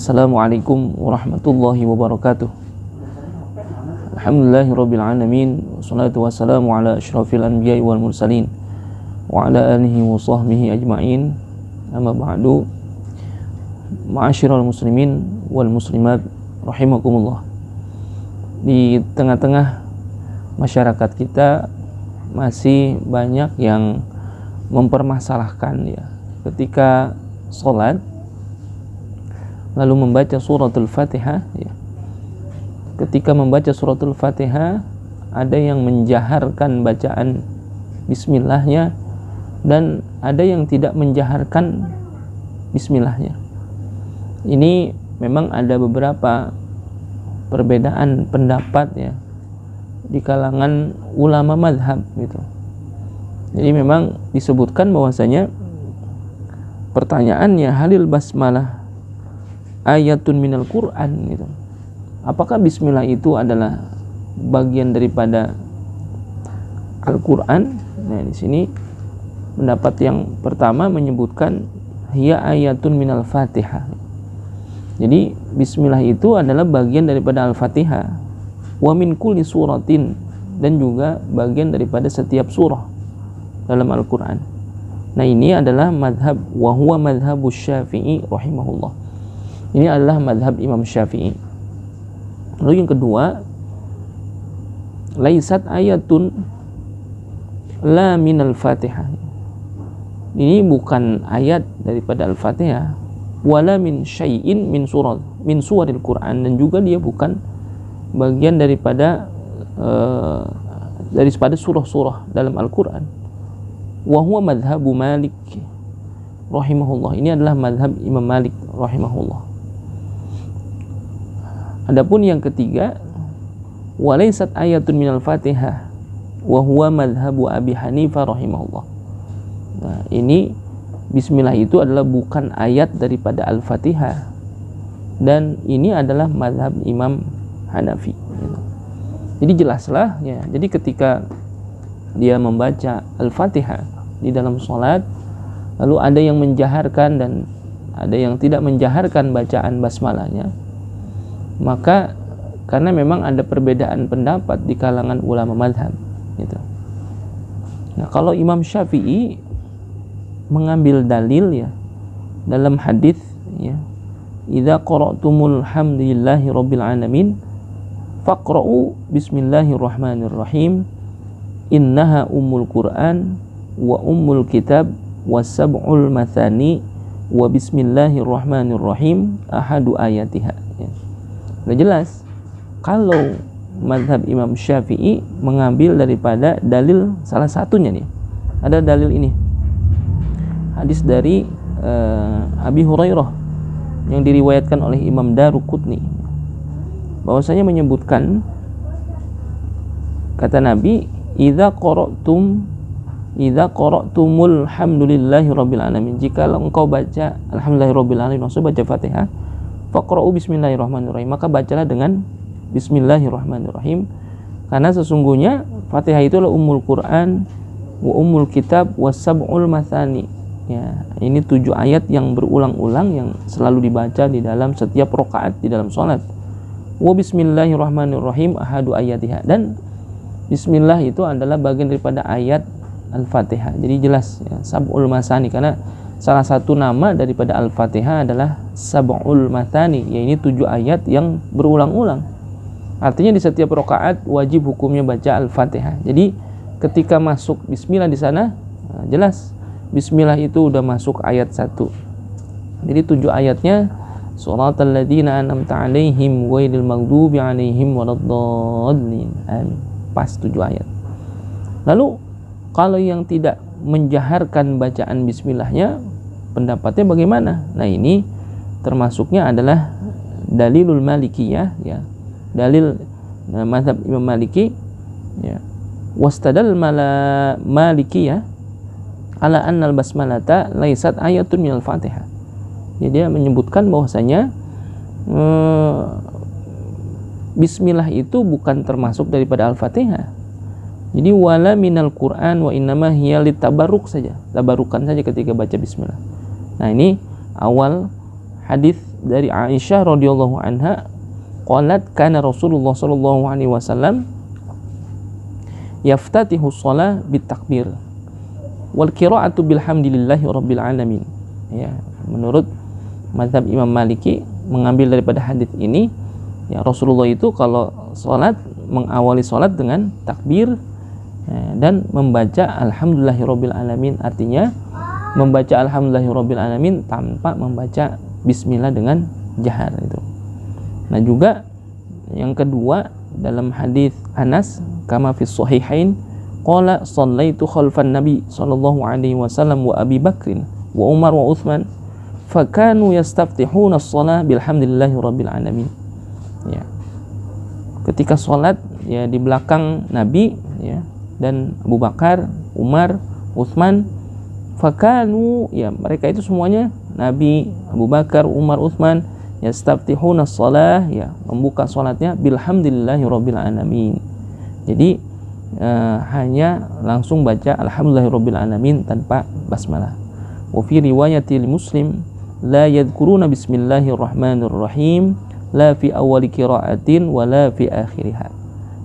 Assalamualaikum warahmatullahi wabarakatuh. Alhamdulillahirabbil alamin, wassalatu wassalamu ala asyrafil anbiya'i wal mursalin wa ala alihi wa sahbihi ajma'in. Amma ba'du. Ma'asyiral muslimin wal muslimat rahimakumullah. Di tengah-tengah masyarakat kita masih banyak yang mempermasalahkan ya, ketika sholat lalu membaca suratul Fatihah ya. Ketika membaca suratul Fatihah ada yang menjaharkan bacaan bismillahnya dan ada yang tidak menjaharkan bismillahnya. Ini memang ada beberapa perbedaan pendapat ya di kalangan ulama mazhab gitu. Jadi memang disebutkan bahwasanya pertanyaannya, halil basmalah ayatun minal Quran gitu. Apakah bismillah itu adalah bagian daripada Al-Quran? Nah, di sini pendapat yang pertama menyebutkan hiya ayatun minal Fatihah. Jadi bismillah itu adalah bagian daripada Al-Fatihah. Wa min kulli suratin, dan juga bagian daripada setiap surah dalam Al-Quran. Nah, ini adalah madhab, wa huwa madhabus Syafi'i rahimahullah. Ini adalah madhab Imam Syafi'i. Lalu yang kedua, laisat ayatun la minal Fatihah. Ini bukan ayat daripada Al-Fatihah, wala min syai'in min suwaril Quran, dan juga dia bukan bagian daripada surah-surah dalam Al-Quran. Wa huwa madhabu Malik rahimahullah. Ini adalah madhab Imam Malik rahimahullah. Adapun yang ketiga, walaysat ayatun minal Fatihah wa huwa madhabu Abi Hanifah rahimahullah. Nah, ini bismillah itu adalah bukan ayat daripada Al-Fatihah, dan ini adalah madhab Imam Hanafi. Jadi jelaslah ya. Jadi ketika dia membaca Al-Fatihah di dalam sholat, lalu ada yang menjaharkan dan ada yang tidak menjaharkan bacaan basmalahnya, maka karena memang ada perbedaan pendapat di kalangan ulama madhab gitu. Nah, kalau Imam Syafi'i mengambil dalil ya dalam hadis ya, idza qara'tumul hamdulillahi rabbil alamin faqra'u bismillahirrahmanirrahim innaha ummul Qur'an wa ummul kitab wa sab'ul mathani wa bismillahirrahmanirrahim ahadu ayatiha ya. Udah jelas kalau mazhab Imam Syafi'i mengambil daripada dalil salah satunya nih. Ada dalil ini, hadis dari Abi Hurairah yang diriwayatkan oleh Imam Daruqutni, bahwasanya menyebutkan, kata Nabi, idza qara'tumul hamdulillahi rabbil alamin, jika engkau baca alhamdulillahi rabbil alamin, maksud baca Fatihah, faqra'u bismillahirrahmanirrahim, maka bacalah dengan bismillahirrahmanirrahim, karena sesungguhnya Fatihah itu adalah ummul Quran wa ummul kitab wa sab'ul mathani ya. Ini 7 ayat yang berulang-ulang yang selalu dibaca di dalam setiap rakaat di dalam salat. Wa bismillahirrahmanirrahim ahadu ayatiha, dan bismillah itu adalah bagian daripada ayat Al-Fatihah. Jadi jelas ya, sab'ul mathani, karena salah satu nama daripada Al-Fatihah adalah sab'ul mathani, yaitu 7 ayat yang berulang-ulang. Artinya di setiap rakaat wajib hukumnya baca Al-Fatihah. Jadi ketika masuk bismillah di sana, jelas bismillah itu udah masuk ayat 1. Jadi 7 ayatnya, shiratal ladzina an'amta 'alaihim ghairil maghdubi 'alaihim waladdallin. Amin. Pas 7 ayat. Lalu kalau yang tidak menjaharkan bacaan bismillahnya, pendapatnya bagaimana? Nah, ini termasuknya adalah dalilul malikiyah ya, dalil mazhab Imam Maliki ya. Wastadal malikiyah ala annal basmalata laisat ayatun minal Fatihah. Jadi dia menyebutkan bahwasanya bismillah itu bukan termasuk daripada Al-Fatihah. Jadi wala minal Quran wa innama hiya litabarruk saja, tabarukan saja ketika baca bismillah. Nah, ini awal hadis dari Aisyah radhiyallahu anha, qalat kana Rasulullah sallallahu alaihi wasallam yaftatihu shalah bitakbir wal qira'atu bilhamdillahi rabbil alamin. Ya, menurut mazhab Imam Maliki mengambil daripada hadis ini, ya Rasulullah itu kalau salat mengawali salat dengan takbir dan membaca alhamdulillahirabbil alamin, artinya membaca alhamdulillahirabbil alamin tanpa membaca bismillah dengan jahar itu. Nah, juga yang kedua dalam hadis Anas kama fi sahihain qala shallaitu khalfan nabi sallallahu alaihi wasallam wa Abi Bakrin wa Umar wa Utsman fakanu yastaftihuna as-shalah bilhamdillahirabbil alamin. Ya. Ketika salat ya di belakang Nabi ya dan Abu Bakar, Umar, Utsman, fakanu ya mereka itu semuanya Nabi, Abu Bakar, Umar, Utsman yastaftihuna as-shalah ya membuka salatnya bilhamdillahirabbil alamin. Jadi hanya langsung baca alhamdulillahirabbil alamin tanpa basmalah. Wa fi riwayatil Muslim la yadhkuruna bismillahirrahmanirrahim la fi awwali qiraatin wa la fi akhiriha.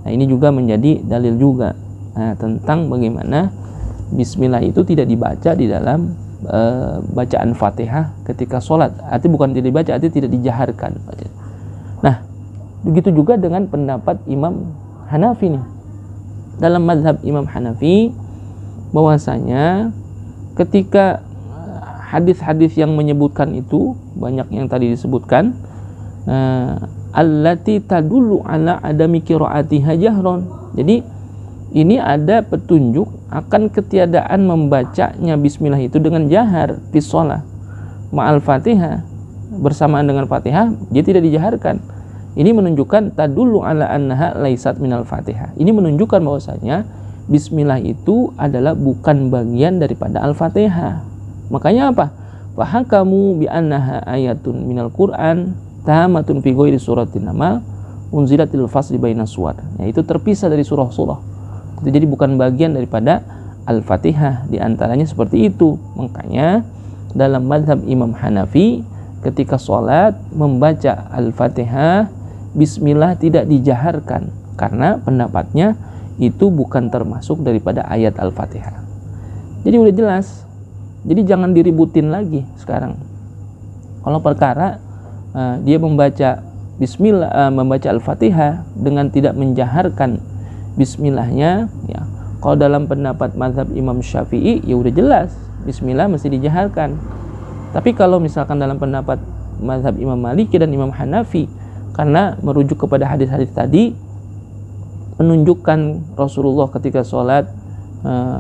Nah, ini juga menjadi dalil juga tentang bagaimana bismillah itu tidak dibaca di dalam bacaan Fatihah ketika sholat. Artinya bukan tidak dibaca, artinya tidak dijaharkan. Nah, begitu juga dengan pendapat Imam Hanafi nih. Dalam mazhab Imam Hanafi bahwasanya ketika hadis-hadis yang menyebutkan itu banyak yang tadi disebutkan allati tadullu ala adami qiraatiha jahron. Jadi ini ada petunjuk akan ketiadaan membacanya bismillah itu dengan jahar fi shalah ma'al Fatihah, bersamaan dengan Fatihah dia tidak dijaharkan. Ini menunjukkan tadullu ala annaha laisat minal Fatihah. Ini menunjukkan bahwasanya bismillah itu adalah bukan bagian daripada Al-Fatihah. Makanya apa? Fahakamu bi annaha ayatun minal Qur'an tamatun fi ghairi suratin Namal unzilatil fasli bainas suwar. Ya, itu terpisah dari surah-surah. Itu jadi bukan bagian daripada Al-Fatihah, di antaranya seperti itu. Makanya dalam mazhab Imam Hanafi ketika sholat membaca Al-Fatihah bismillah tidak dijaharkan karena pendapatnya itu bukan termasuk daripada ayat Al-Fatihah. Jadi udah jelas. Jadi jangan diributin lagi sekarang. Kalau perkara dia membaca bismillah, membaca Al-Fatihah dengan tidak menjaharkan bismillahnya, ya. Kalau dalam pendapat mazhab Imam Syafi'i ya udah jelas bismillah mesti dijaharkan. Tapi kalau misalkan dalam pendapat mazhab Imam Maliki dan Imam Hanafi, karena merujuk kepada hadis-hadis tadi menunjukkan Rasulullah ketika sholat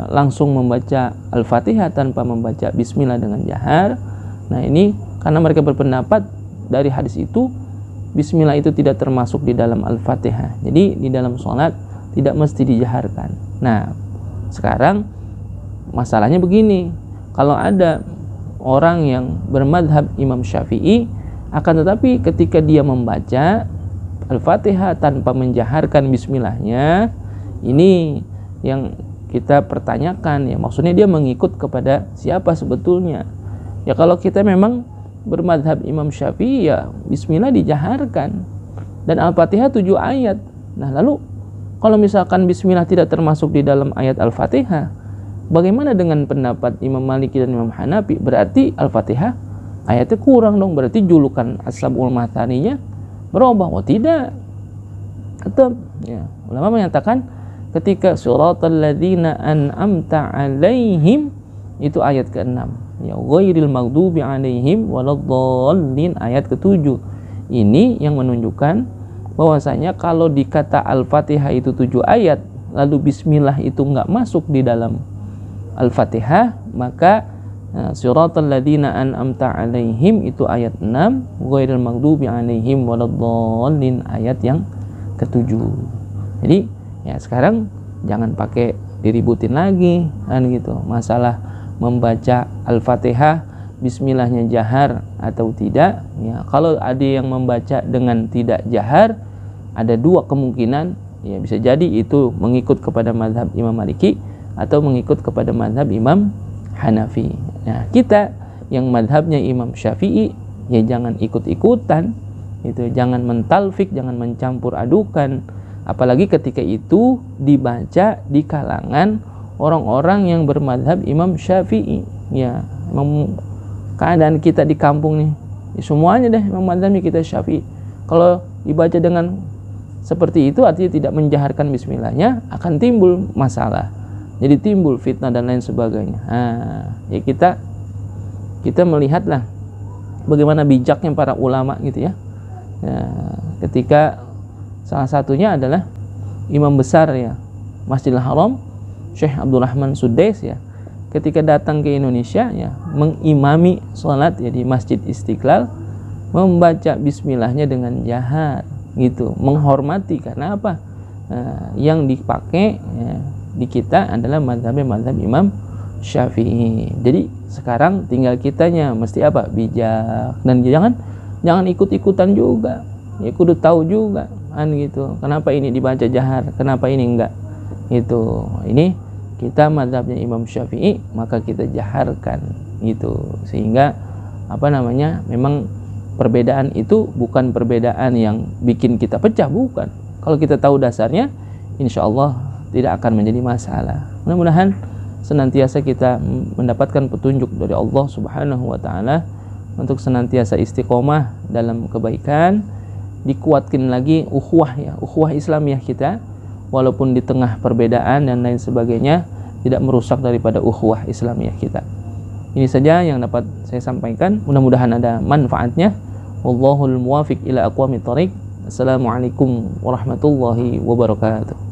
langsung membaca Al-Fatihah tanpa membaca bismillah dengan jahar. Nah, ini karena mereka berpendapat dari hadis itu bismillah itu tidak termasuk di dalam Al-Fatihah. Jadi di dalam sholat tidak mesti dijaharkan. Nah, sekarang masalahnya begini. Kalau ada orang yang bermadhab Imam Syafi'i, akan tetapi ketika dia membaca Al-Fatihah tanpa menjaharkan bismillahnya, ini yang kita pertanyakan ya, maksudnya dia mengikut kepada siapa sebetulnya? Ya kalau kita memang bermadhab Imam Syafi'i ya bismillah dijaharkan dan Al-Fatihah 7 ayat. Nah, lalu kalau misalkan bismillah tidak termasuk di dalam ayat Al-Fatihah, bagaimana dengan pendapat Imam Maliki dan Imam Hanafi? Berarti Al-Fatihah ayatnya kurang dong, berarti julukan As-Sab'ul Mathaninya berubah. Oh tidak, tetap ya, ulama menyatakan ketika suratal ladzina an'amta alaihim itu ayat ke-6, ya ghairil maghdubi alaihim waladdallin ayat ke-7. Ini yang menunjukkan bahwasanya kalau dikata Al-Fatihah itu 7 ayat lalu bismillah itu enggak masuk di dalam Al-Fatihah, maka suratal ladzina an'amta alaihim itu ayat 6, ghairil maghdubi alaihim waladdallin ayat yang ke-7. Jadi ya sekarang jangan pakai diributin lagi kan gitu. Masalah membaca Al-Fatihah bismillahnya jahar atau tidak, ya kalau ada yang membaca dengan tidak jahar ada 2 kemungkinan, ya bisa jadi itu mengikut kepada mazhab Imam Maliki atau mengikut kepada mazhab Imam Hanafi. Nah, kita yang mazhabnya Imam Syafi'i ya jangan ikut-ikutan, itu jangan mentalfik, jangan mencampur adukan, apalagi ketika itu dibaca di kalangan orang-orang yang bermadhab Imam Syafi'i. Ya, memang keadaan kita di kampung nih, ya semuanya deh memang madhabnya kita Syafi'i. Kalau dibaca dengan seperti itu artinya tidak menjaharkan bismillahnya, akan timbul masalah, jadi timbul fitnah dan lain sebagainya. Ya kita melihatlah bagaimana bijaknya para ulama gitu ya. Ketika salah satunya adalah imam besar ya Masjidil Haram, Syekh Abdul Rahman Sudais ya, ketika datang ke Indonesia ya, mengimami sholat ya di Masjid Istiqlal, membaca bismillahnya dengan jahar gitu, menghormati. Karena apa? Yang dipakai ya, di kita adalah mazhab Imam Syafi'i. Jadi sekarang tinggal kitanya mesti apa? Bijak, dan jangan ikut-ikutan juga. Ya kudu tahu juga kan gitu. Kenapa ini dibaca jahar? Kenapa ini enggak? Itu. Ini kita mazhabnya Imam Syafi'i, maka kita jaharkan gitu. Sehingga memang perbedaan itu bukan perbedaan yang bikin kita pecah, bukan. Kalau kita tahu dasarnya, insya Allah tidak akan menjadi masalah. Mudah-mudahan senantiasa kita mendapatkan petunjuk dari Allah Subhanahu wa taala untuk senantiasa istiqomah dalam kebaikan, dikuatkan lagi ukhuwah Islamiyah kita, walaupun di tengah perbedaan dan lain sebagainya, tidak merusak daripada ukhuwah Islamiyah kita. Ini saja yang dapat saya sampaikan, mudah-mudahan ada manfaatnya. Wallahul muwafiq ila aqwamit thoriq. Assalamualaikum warahmatullahi wabarakatuh.